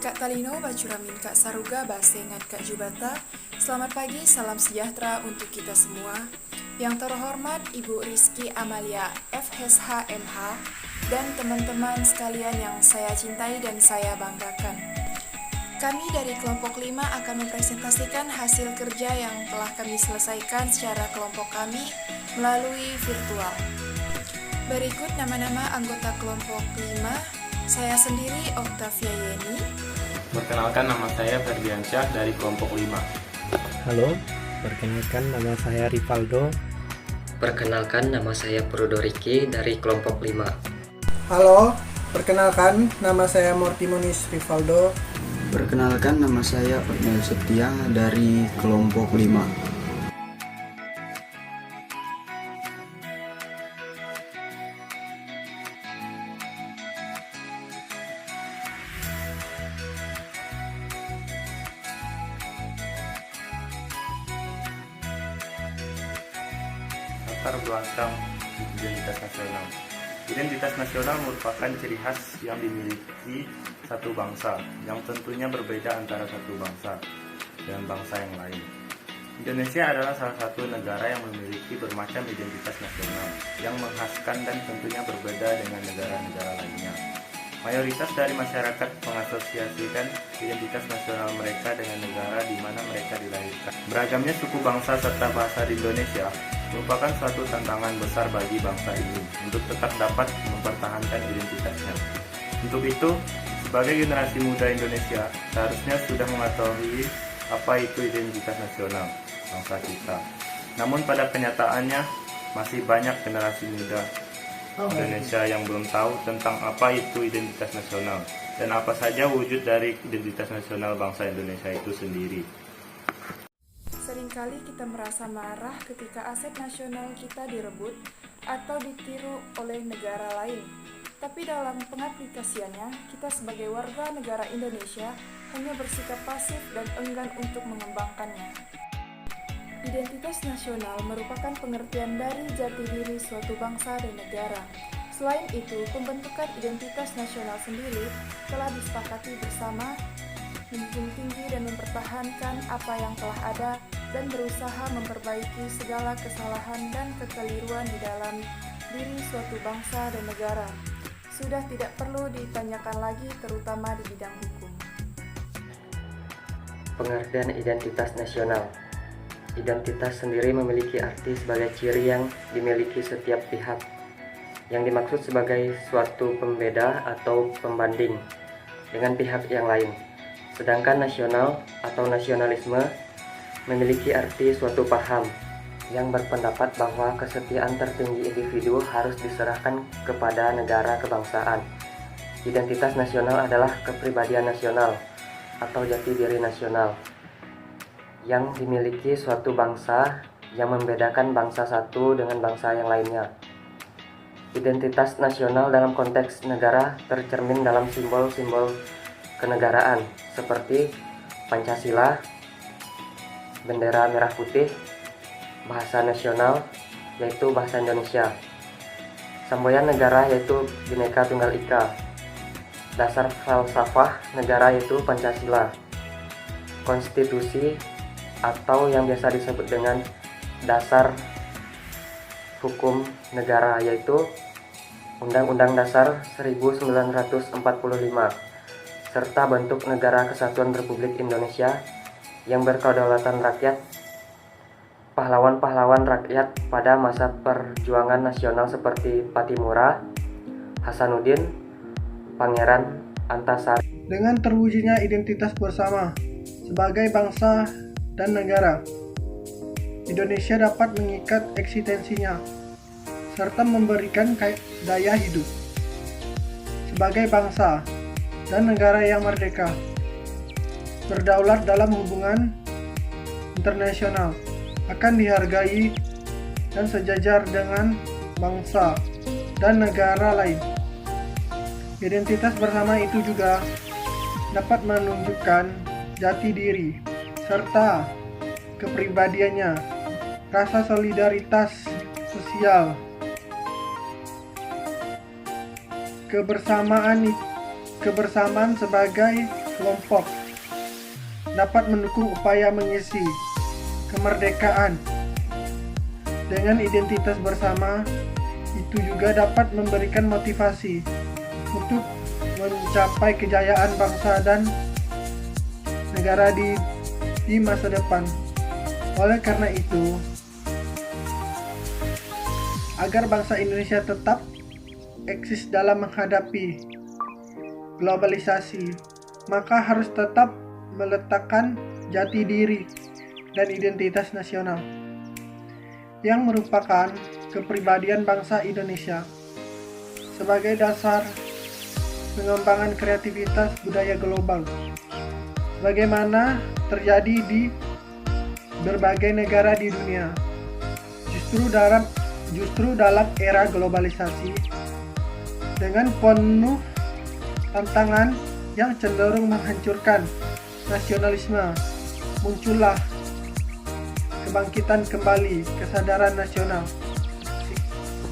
Kak Talino, Bacuramin Kak Saruga, Basengat Kak Jubata. Selamat pagi, salam sejahtera untuk kita semua. Yang terhormat Ibu Rizky Amalia FSH MH dan teman-teman sekalian yang saya cintai dan saya banggakan. Kami dari kelompok 5 akan mempresentasikan hasil kerja yang telah kami selesaikan secara kelompok kami melalui virtual. Berikut nama-nama anggota kelompok 5. Saya sendiri Octavia Yeni. Perkenalkan, nama saya Ferdiansyah dari kelompok 5. Halo, perkenalkan nama saya Rivaldo. Perkenalkan, nama saya Prudo Riki dari kelompok 5. Halo, perkenalkan nama saya Mortimunis Rivaldo. Perkenalkan, nama saya Otmel Setia dari kelompok 5. Latar belakang identitas nasional. Identitas nasional merupakan ciri khas yang dimiliki satu bangsa, yang tentunya berbeda antara satu bangsa dengan bangsa yang lain. Indonesia adalah salah satu negara yang memiliki bermacam identitas nasional, yang menghaskan dan tentunya berbeda dengan negara-negara lainnya. Mayoritas dari masyarakat mengasosiasikan identitas nasional mereka dengan negara di mana mereka dilahirkan. Beragamnya suku bangsa serta bahasa di Indonesia merupakan suatu tantangan besar bagi bangsa ini untuk tetap dapat mempertahankan identitasnya. Untuk itu, sebagai generasi muda Indonesia, seharusnya sudah mengetahui apa itu identitas nasional bangsa kita. Namun pada kenyataannya, masih banyak generasi muda Indonesia yang belum tahu tentang apa itu identitas nasional dan apa saja wujud dari identitas nasional bangsa Indonesia itu sendiri. Seringkali kita merasa marah ketika aset nasional kita direbut atau ditiru oleh negara lain. Tapi dalam pengaplikasiannya, kita sebagai warga negara Indonesia hanya bersikap pasif dan enggan untuk mengembangkannya. Identitas nasional merupakan pengertian dari jati diri suatu bangsa dan negara. Selain itu, pembentukan identitas nasional sendiri telah disepakati bersama, menjunjung tinggi dan mempertahankan apa yang telah ada dan berusaha memperbaiki segala kesalahan dan kekeliruan di dalam diri suatu bangsa dan negara. Sudah tidak perlu ditanyakan lagi, terutama di bidang hukum. Pengertian identitas nasional. Identitas sendiri memiliki arti sebagai ciri yang dimiliki setiap pihak, yang dimaksud sebagai suatu pembeda atau pembanding dengan pihak yang lain. Sedangkan nasional atau nasionalisme memiliki arti suatu paham yang berpendapat bahwa kesetiaan tertinggi individu harus diserahkan kepada negara kebangsaan. Identitas nasional adalah kepribadian nasional atau jati diri nasional yang dimiliki suatu bangsa yang membedakan bangsa satu dengan bangsa yang lainnya. Identitas nasional dalam konteks negara tercermin dalam simbol-simbol kenegaraan seperti Pancasila, bendera merah putih, bahasa nasional yaitu bahasa Indonesia, semboyan negara yaitu Bhinneka Tunggal Ika, dasar falsafah negara yaitu Pancasila, konstitusi atau yang biasa disebut dengan dasar hukum negara yaitu Undang-Undang Dasar 1945, serta bentuk Negara Kesatuan Republik Indonesia yang berkedaulatan rakyat, pahlawan-pahlawan rakyat pada masa perjuangan nasional seperti Patimura, Hasanuddin, Pangeran Antasari. Dengan terwujudnya identitas bersama sebagai bangsa dan negara, Indonesia dapat mengikat eksistensinya serta memberikan daya hidup sebagai bangsa dan negara yang merdeka, berdaulat dalam hubungan internasional, akan dihargai dan sejajar dengan bangsa dan negara lain. Identitas bersama itu juga dapat menunjukkan jati diri serta kepribadiannya, rasa solidaritas sosial, kebersamaan sebagai kelompok dapat mendukung upaya mengisi kemerdekaan. Dengan identitas bersama, itu juga dapat memberikan motivasi untuk mencapai kejayaan bangsa dan negara di masa depan. Oleh karena itu, agar bangsa Indonesia tetap eksis dalam menghadapi globalisasi, maka harus tetap meletakkan jati diri dan identitas nasional yang merupakan kepribadian bangsa Indonesia sebagai dasar pengembangan kreativitas budaya global, bagaimana terjadi di berbagai negara di dunia. Justru dalam era globalisasi dengan penuh tantangan yang cenderung menghancurkan nasionalisme, muncullah kebangkitan kembali kesadaran nasional.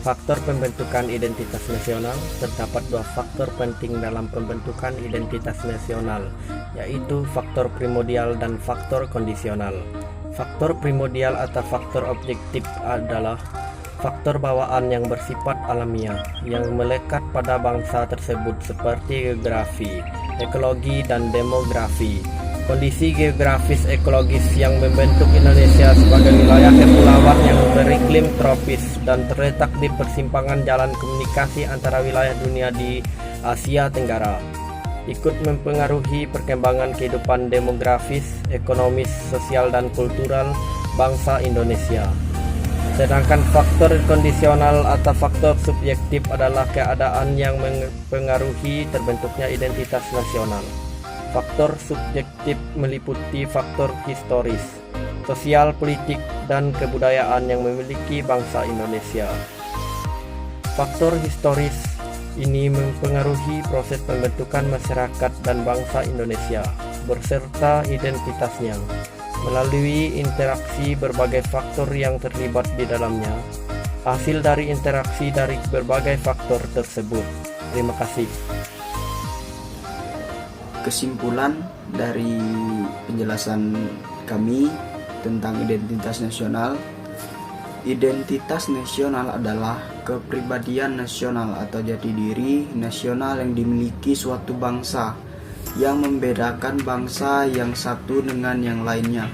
Faktor pembentukan identitas nasional. Terdapat dua faktor penting dalam pembentukan identitas nasional, yaitu faktor primordial dan faktor kondisional. Faktor primordial atau faktor objektif adalah faktor bawaan yang bersifat alamiah yang melekat pada bangsa tersebut seperti geografi, ekologi, dan demografi. Kondisi geografis ekologis yang membentuk Indonesia sebagai wilayah kepulauan yang beriklim tropis dan terletak di persimpangan jalan komunikasi antara wilayah dunia di Asia Tenggara, ikut mempengaruhi perkembangan kehidupan demografis, ekonomis, sosial, dan kultural bangsa Indonesia. Sedangkan faktor kondisional atau faktor subjektif adalah keadaan yang mempengaruhi terbentuknya identitas nasional. Faktor subjektif meliputi faktor historis, sosial, politik, dan kebudayaan yang memiliki bangsa Indonesia. Faktor historis ini mempengaruhi proses pembentukan masyarakat dan bangsa Indonesia beserta identitasnya melalui interaksi berbagai faktor yang terlibat di dalamnya. Hasil dari interaksi dari berbagai faktor tersebut. Terima kasih. Kesimpulan dari penjelasan kami tentang identitas nasional. Identitas nasional adalah kepribadian nasional atau jati diri nasional yang dimiliki suatu bangsa yang membedakan bangsa yang satu dengan yang lainnya.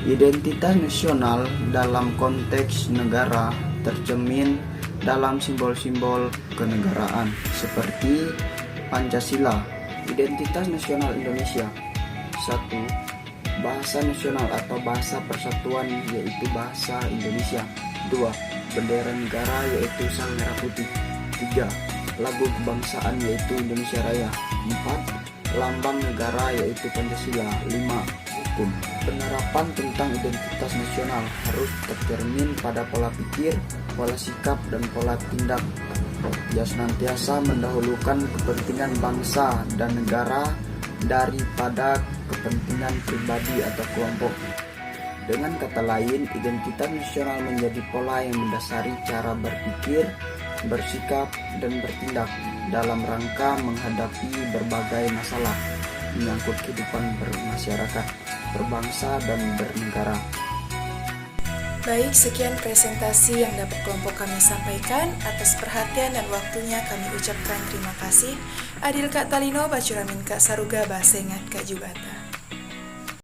Identitas nasional dalam konteks negara tercermin dalam simbol-simbol kenegaraan seperti Pancasila. Identitas nasional Indonesia. 1. Bahasa nasional atau bahasa persatuan yaitu bahasa Indonesia. 2. Bendera negara yaitu sang merah putih. 3. Lagu kebangsaan yaitu Indonesia Raya. 4. Lambang negara yaitu Pancasila. 5. Hukum. Penerapan tentang identitas nasional harus tercermin pada pola pikir, pola sikap, dan pola tindak yang senantiasa mendahulukan kepentingan bangsa dan negara daripada kepentingan pribadi atau kelompok. Dengan kata lain, identitas nasional menjadi pola yang mendasari cara berpikir, bersikap, dan bertindak dalam rangka menghadapi berbagai masalah menyangkut kehidupan bermasyarakat, berbangsa, dan bernegara. Baik, sekian presentasi yang dapat kelompok kami sampaikan. Atas perhatian dan waktunya kami ucapkan terima kasih. Adil Kak Talino, Bacuramin Kak Saruga, Basengat Kak Jubata.